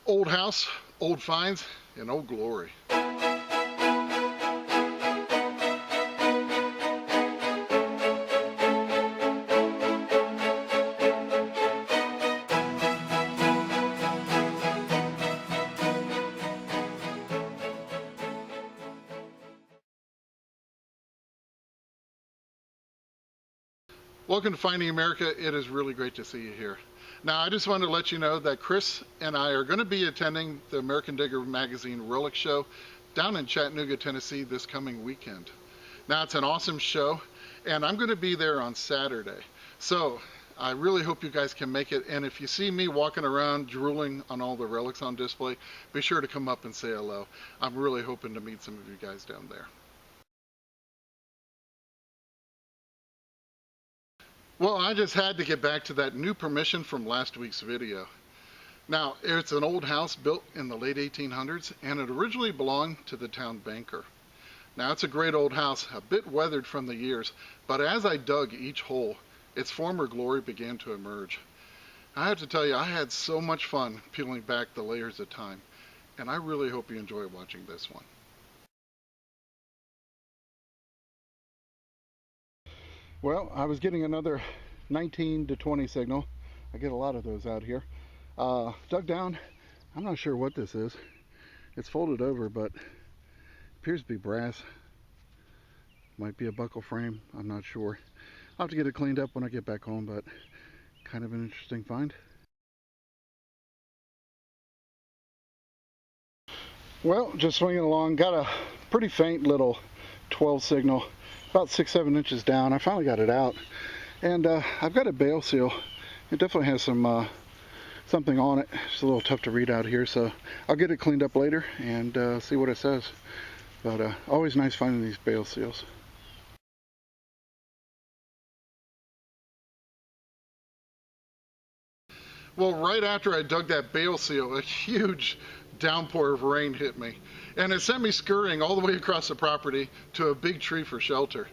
Old house, old finds, and old glory. Welcome to Finding America. It is really great to see you here. Now, I just wanted to let you know that Chris and I are going to be attending the American Digger Magazine Relic Show down in Chattanooga, Tennessee this coming weekend. Now, it's an awesome show, and I'm going to be there on Saturday. So, I really hope you guys can make it, and if you see me walking around drooling on all the relics on display, be sure to come up and say hello. I'm really hoping to meet some of you guys down there. Well, I just had to get back to that new permission from last week's video. Now, it's an old house built in the late 1800s, and it originally belonged to the town banker. Now, it's a great old house, a bit weathered from the years, but as I dug each hole, its former glory began to emerge. I have to tell you, I had so much fun peeling back the layers of time, and I really hope you enjoy watching this one. Well, I was getting another 19 to 20 signal. I get a lot of those out here. Dug down. I'm not sure what this is. It's folded over, but appears to be brass. Might be a buckle frame. I'm not sure. I'll have to get it cleaned up when I get back home, but kind of an interesting find. Well, just swinging along. Got a pretty faint little 12 signal. About 6-7 inches down. I finally got it out, and I've got a bale seal. It definitely has some something on it. It's a little tough to read out here, so I'll get it cleaned up later and see what it says. But always nice finding these bale seals. Well, right after I dug that bale seal, a huge downpour of rain hit me, and it sent me scurrying all the way across the property to a big tree for shelter.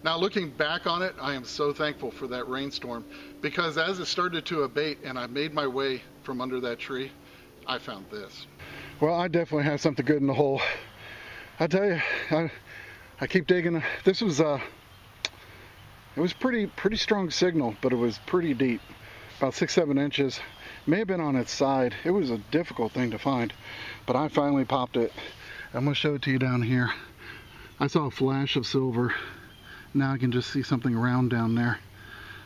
Now, looking back on it, I am so thankful for that rainstorm, because as it started to abate and I made my way from under that tree, I found this. Well, I definitely have something good in the hole. I tell you, I keep digging. This was it was pretty strong signal, but it was pretty deep, about 6-7 inches. May have been on its side. It was a difficult thing to find, but I finally popped it. I'm gonna show it to you down here. I saw a flash of silver. Now I can just see something round down there.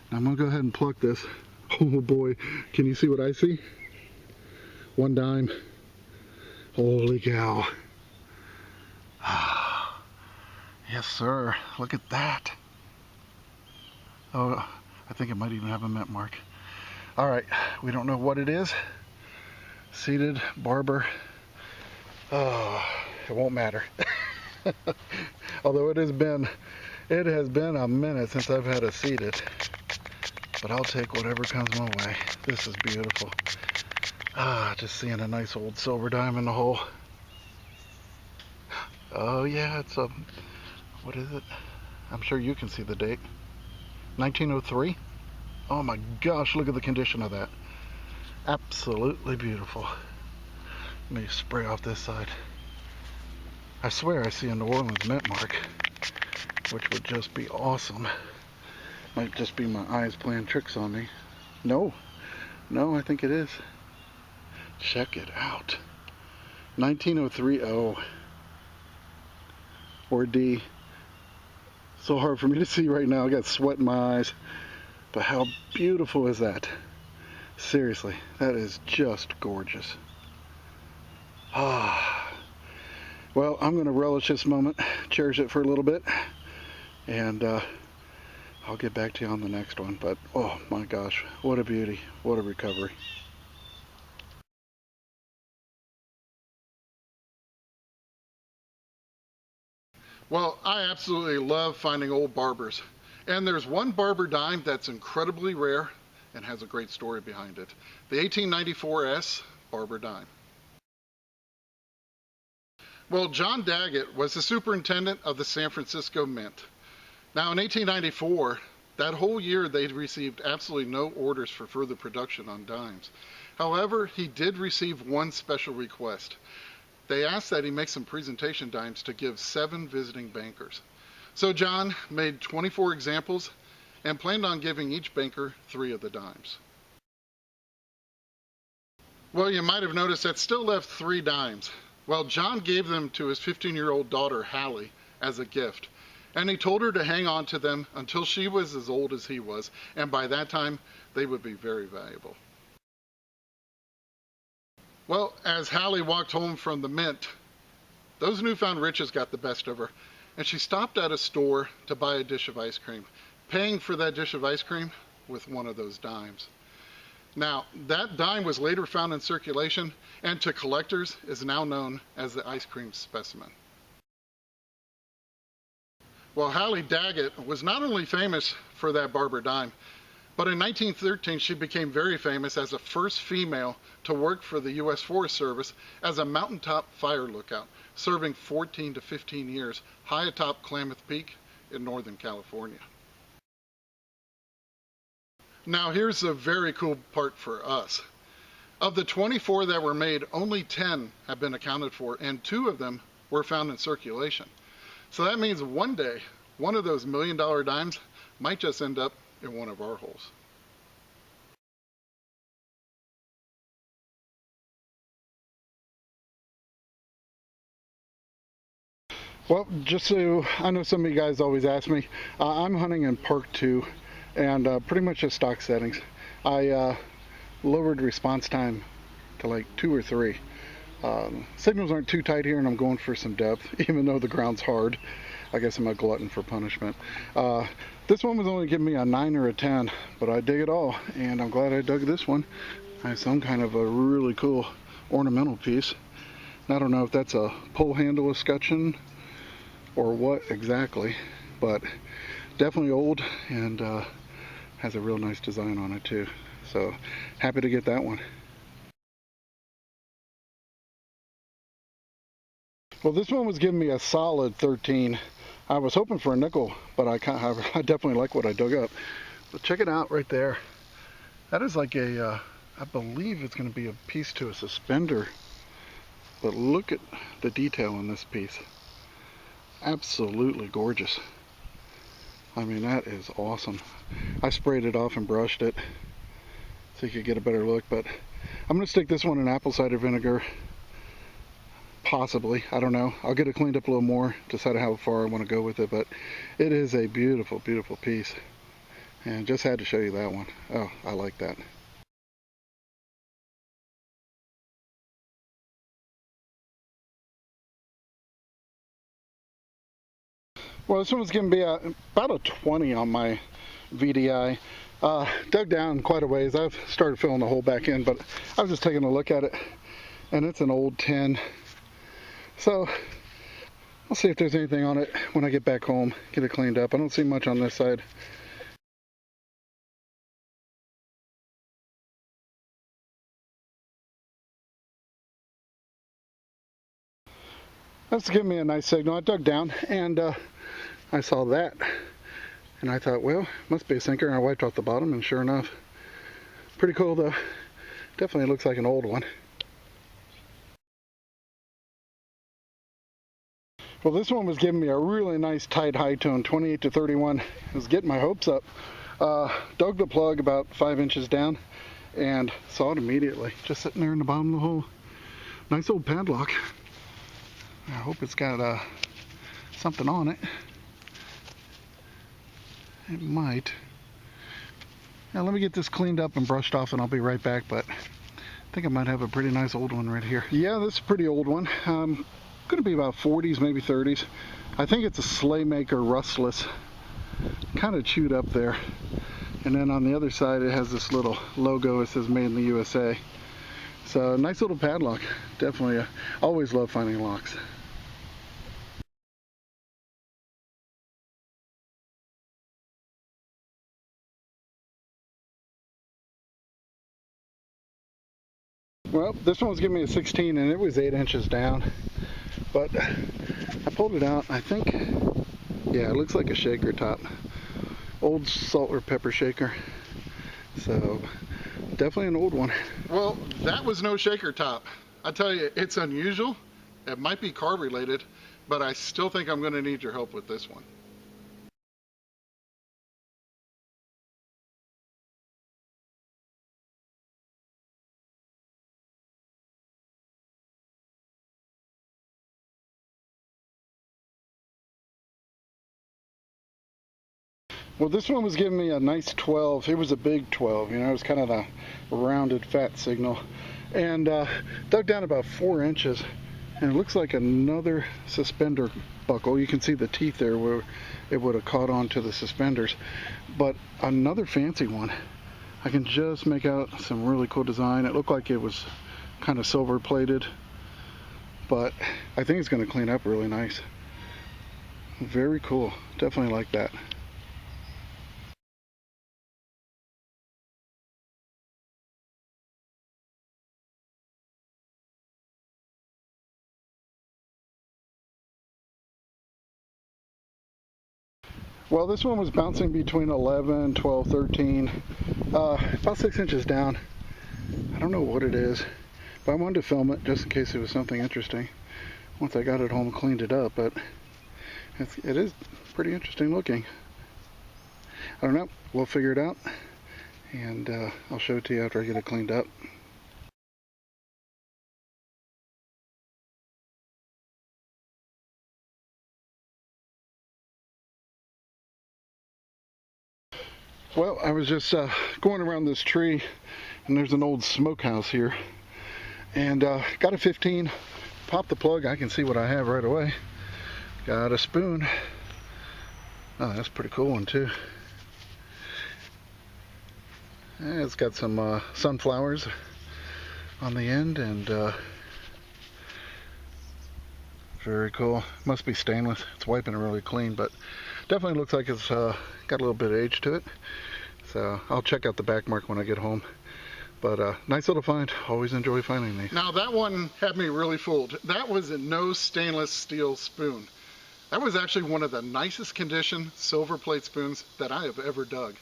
Now I'm gonna go ahead and pluck this. Oh boy, can you see what I see? 1 dime. Holy cow. Yes, sir. Look at that. Oh, I think it might even have a mint mark. All right, we don't know what it is. Seated barber. Oh, it won't matter. Although it has been a minute since I've had a seated. But I'll take whatever comes my way. This is beautiful. Just seeing a nice old silver dime in the hole. Oh yeah, it's what is it? I'm sure you can see the date. 1903? Oh my gosh, look at the condition of that. Absolutely beautiful. Let me spray off this side. I swear I see a New Orleans mint mark, which would just be awesome. Might just be my eyes playing tricks on me. No, I think it is. Check it out. 1903 O. Or D. So hard for me to see right now. I got sweat in my eyes. But how beautiful is that? Seriously, that is just gorgeous. Well, I'm going to relish this moment, cherish it for a little bit, and I'll get back to you on the next one. But oh my gosh, what a beauty, what a recovery. Well, I absolutely love finding old barbers. And there's one barber dime that's incredibly rare and has a great story behind it. The 1894 S barber dime. Well, John Daggett was the superintendent of the San Francisco Mint. Now in 1894, that whole year they'd received absolutely no orders for further production on dimes. However, he did receive one special request. They asked that he make some presentation dimes to give 7 visiting bankers. So John made 24 examples and planned on giving each banker 3 of the dimes. Well, you might have noticed that still left 3 dimes. Well, John gave them to his 15-year-old daughter, Hallie, as a gift. And he told her to hang on to them until she was as old as he was, and by that time, they would be very valuable. Well, as Hallie walked home from the mint, those newfound riches got the best of her, and she stopped at a store to buy a dish of ice cream, paying for that dish of ice cream with one of those dimes. Now, that dime was later found in circulation, and to collectors is now known as the ice cream specimen. Well, Hallie Daggett was not only famous for that barber dime, but in 1913 she became very famous as the first female to work for the U.S. Forest Service as a mountaintop fire lookout, serving 14 to 15 years high atop Klamath Peak in Northern California. Now here's a very cool part for us. Of the 24 that were made, only 10 have been accounted for, and 2 of them were found in circulation. So that means one day, one of those $1 million dimes might just end up in one of our holes. Well, just so I know, some of you guys always ask me, I'm hunting in Park 2 and pretty much just stock settings. I lowered response time to like 2 or 3. Signals aren't too tight here and I'm going for some depth, even though the ground's hard. I guess I'm a glutton for punishment. This one was only giving me a 9 or a 10, but I dig it all, and I'm glad I dug this one. I have some kind of a really cool ornamental piece. I don't know if that's a pole handle escutcheon or what exactly, but definitely old and has a real nice design on it too. So happy to get that one. Well, this one was giving me a solid 13. I was hoping for a nickel, but I definitely like what I dug up. But check it out right there. That is like a, I believe it's going to be a piece to a suspender. But look at the detail in this piece. Absolutely gorgeous. I mean, that is awesome. I sprayed it off and brushed it so you could get a better look, but I'm going to stick this one in apple cider vinegar. Possibly, I don't know. I'll get it cleaned up a little more, decide how far I want to go with it, but it is a beautiful, beautiful piece. And just had to show you that one. Oh, I like that. Well, this one was going to be about a 20 on my VDI. Dug down quite a ways. I've started filling the hole back in, but I was just taking a look at it, and it's an old 10. So I'll see if there's anything on it when I get back home, get it cleaned up. I don't see much on this side. That's giving me a nice signal. I dug down and I saw that, and I thought, well, must be a sinker, and I wiped off the bottom, and sure enough, pretty cool though. Definitely looks like an old one. Well, this one was giving me a really nice tight high tone, 28 to 31. It was getting my hopes up. Dug the plug about 5 inches down and saw it immediately, just sitting there in the bottom of the hole. Nice old padlock. I hope it's got something on it. It might. Now let me get this cleaned up and brushed off and I'll be right back, but I think I might have a pretty nice old one right here. Yeah, this is a pretty old one. Going to be about 40s, maybe 30s. I think it's a Slaymaker rustless, kind of chewed up there. And then on the other side it has this little logo. It says made in the USA. So nice little padlock. Definitely always love finding locks. Well, this one was giving me a 16 and it was 8 inches down. But I pulled it out. I think, yeah, it looks like a shaker top. Old salt or pepper shaker. So definitely an old one. Well, that was no shaker top. I tell you, it's unusual. It might be carb related, but I still think I'm going to need your help with this one. Well, this one was giving me a nice 12. It was a big 12, you know, it was kind of a rounded fat signal. And dug down about 4 inches, and it looks like another suspender buckle. You can see the teeth there where it would have caught onto the suspenders. But another fancy one. I can just make out some really cool design. It looked like it was kind of silver plated, but I think it's going to clean up really nice. Very cool. Definitely like that. Well, this one was bouncing between 11, 12, 13, about 6 inches down. I don't know what it is, but I wanted to film it just in case it was something interesting. Once I got it home and cleaned it up, but it is pretty interesting looking. I don't know, we'll figure it out, and I'll show it to you after I get it cleaned up. Well, I was just going around this tree, and there's an old smokehouse here, and got a 15. Pop the plug, I can see what I have right away. Got a spoon. Oh, that's a pretty cool one too. And it's got some sunflowers on the end, and very cool. Must be stainless. It's wiping it really clean, but definitely looks like it's got a little bit of age to it. So I'll check out the back mark when I get home. But nice little find. Always enjoy finding these. Now that one had me really fooled. That was a no stainless steel spoon. That was actually one of the nicest condition silver plate spoons that I have ever dug.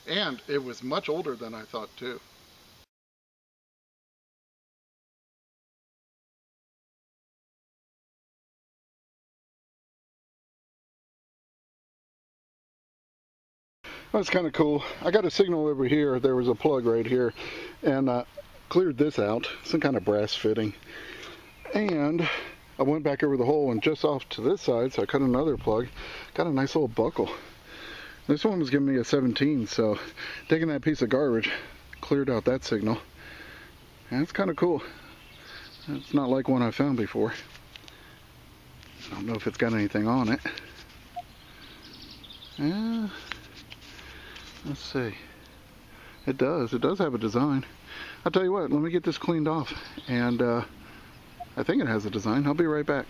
And it was much older than I thought too. That's kind of cool. I got a signal over here. There was a plug right here, and cleared this out. Some kind of brass fitting. And I went back over the hole, and just off to this side, so I cut another plug. Got a nice little buckle. This one was giving me a 17, so taking that piece of garbage, cleared out that signal. And it's kind of cool. It's not like one I found before. I don't know if it's got anything on it. Yeah. Let's see. It does. It does have a design. I'll tell you what, let me get this cleaned off, and I think it has a design. I'll be right back.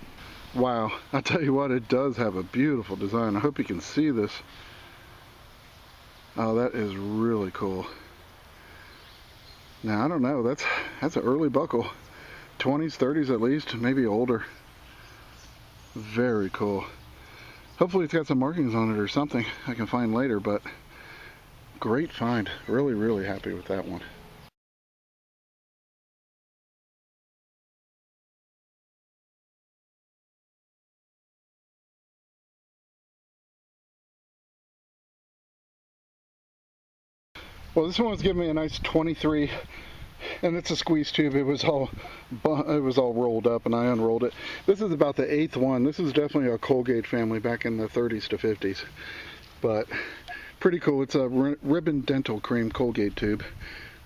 Wow, I'll tell you what, it does have a beautiful design. I hope you can see this. Oh, that is really cool. Now, I don't know, that's an early buckle. 20s, 30s at least, maybe older. Very cool. Hopefully it's got some markings on it or something I can find later, but great find. Really, really happy with that one. Well, this one was giving me a nice 23, and it's a squeeze tube. It was all rolled up, and I unrolled it. This is about the 8th one. This is definitely a Colgate family back in the 30s to 50s, but pretty cool. It's a ribbon dental cream Colgate tube.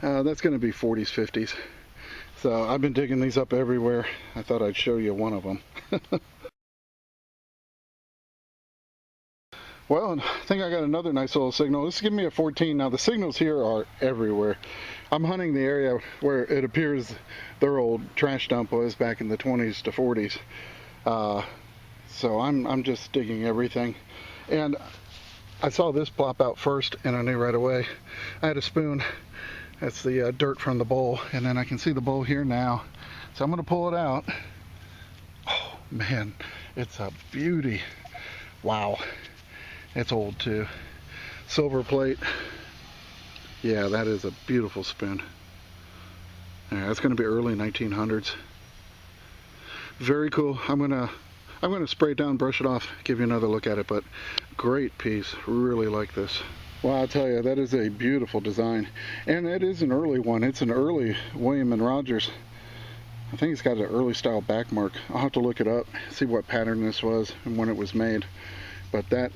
That's going to be 40s, 50s. So I've been digging these up everywhere. I thought I'd show you one of them. Well, and I think I got another nice little signal. This is giving me a 14. Now the signals here are everywhere. I'm hunting the area where it appears their old trash dump was back in the 20s to 40s. So I'm just digging everything. And I saw this plop out first, and I knew right away. I had a spoon. That's the dirt from the bowl, and then I can see the bowl here now. So I'm going to pull it out. Oh man, it's a beauty. Wow. It's old too. Silver plate. Yeah, that is a beautiful spoon. Yeah, that's going to be early 1900s. Very cool. I'm gonna spray it down, brush it off, give you another look at it, but great piece. Really like this. Well, I'll tell you, that is a beautiful design. And it is an early one. It's an early William and Rogers. I think it's got an early style back mark. I'll have to look it up, see what pattern this was and when it was made. But that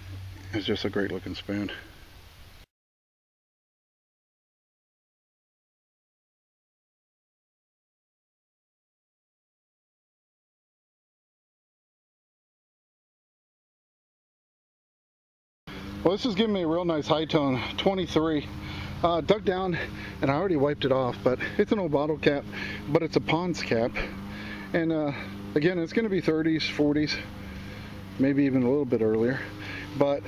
is just a great looking spoon. Well, this is giving me a real nice high tone, 23. Dug down, and I already wiped it off, but it's an old bottle cap, but it's a Pond's cap. And again, it's going to be 30s, 40s, maybe even a little bit earlier. But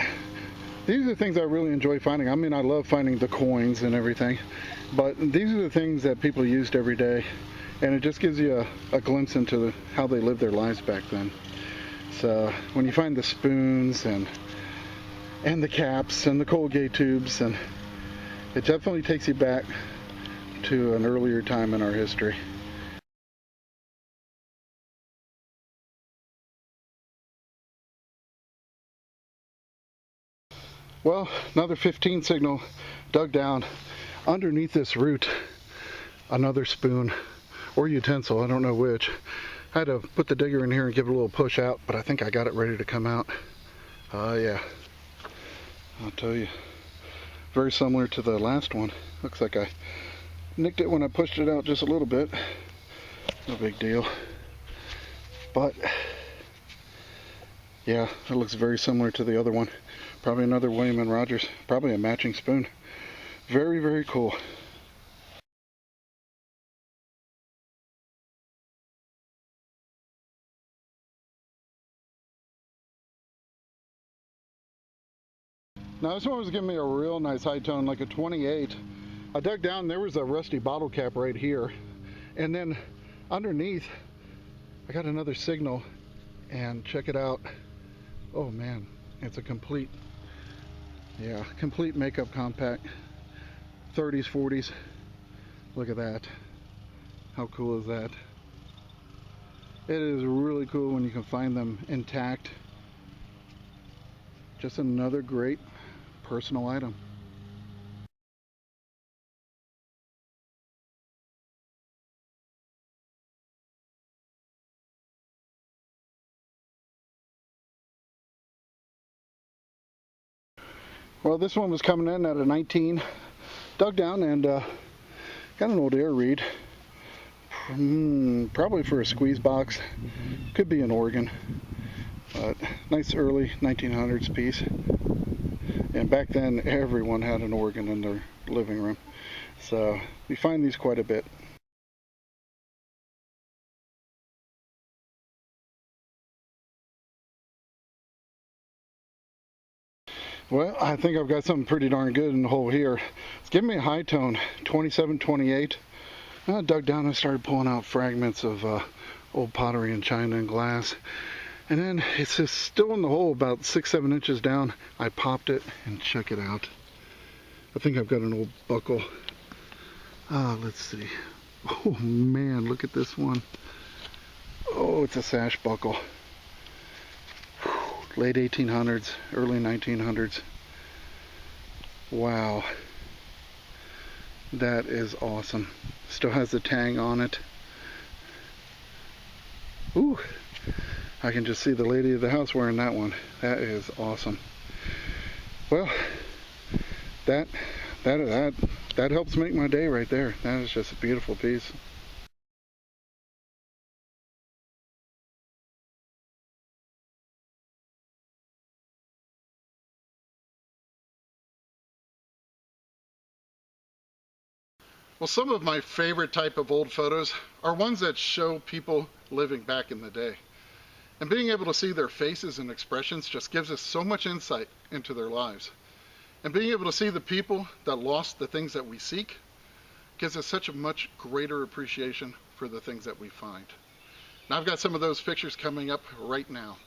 these are the things I really enjoy finding. I mean, I love finding the coins and everything, but these are the things that people used every day, and it just gives you a glimpse into how they lived their lives back then. So when you find the spoons and the caps and the Colgate tubes, and it definitely takes you back to an earlier time in our history. Well, another 15 signal dug down. Underneath this root, another spoon or utensil, I don't know which. I had to put the digger in here and give it a little push out, but I think I got it ready to come out. Yeah, I'll tell you, very similar to the last one. Looks like I nicked it when I pushed it out just a little bit. No big deal. But yeah, it looks very similar to the other one. Probably another William and Rogers, probably a matching spoon. Very, very cool. Now this one was giving me a real nice high tone, like a 28. I dug down, there was a rusty bottle cap right here. And then underneath, I got another signal, and check it out. Oh man, it's a complete makeup compact. 30s, 40s. Look at that. How cool is that? It is really cool when you can find them intact. Just another great personal item. Well, this one was coming in at a 19. Dug down and got an old air reed. Probably for a squeeze box. Could be an organ. But nice early 1900s piece. And back then, everyone had an organ in their living room. So we find these quite a bit. Well, I think I've got something pretty darn good in the hole here. It's giving me a high tone, 27, 28. I dug down and started pulling out fragments of old pottery and china and glass. And then it's just still in the hole about 6-7 inches down. I popped it and check it out. I think I've got an old buckle. Let's see. Oh man, look at this one. Oh, it's a sash buckle. Late 1800s, early 1900s. Wow. That is awesome. Still has the tang on it. Ooh. I can just see the lady of the house wearing that one. That is awesome. Well, that helps make my day right there. That is just a beautiful piece. Well, some of my favorite type of old photos are ones that show people living back in the day. And being able to see their faces and expressions just gives us so much insight into their lives. And being able to see the people that lost the things that we seek gives us such a much greater appreciation for the things that we find. Now I've got some of those pictures coming up right now.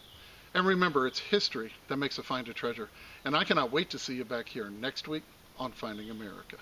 And remember, it's history that makes a find a treasure. And I cannot wait to see you back here next week on Finding America.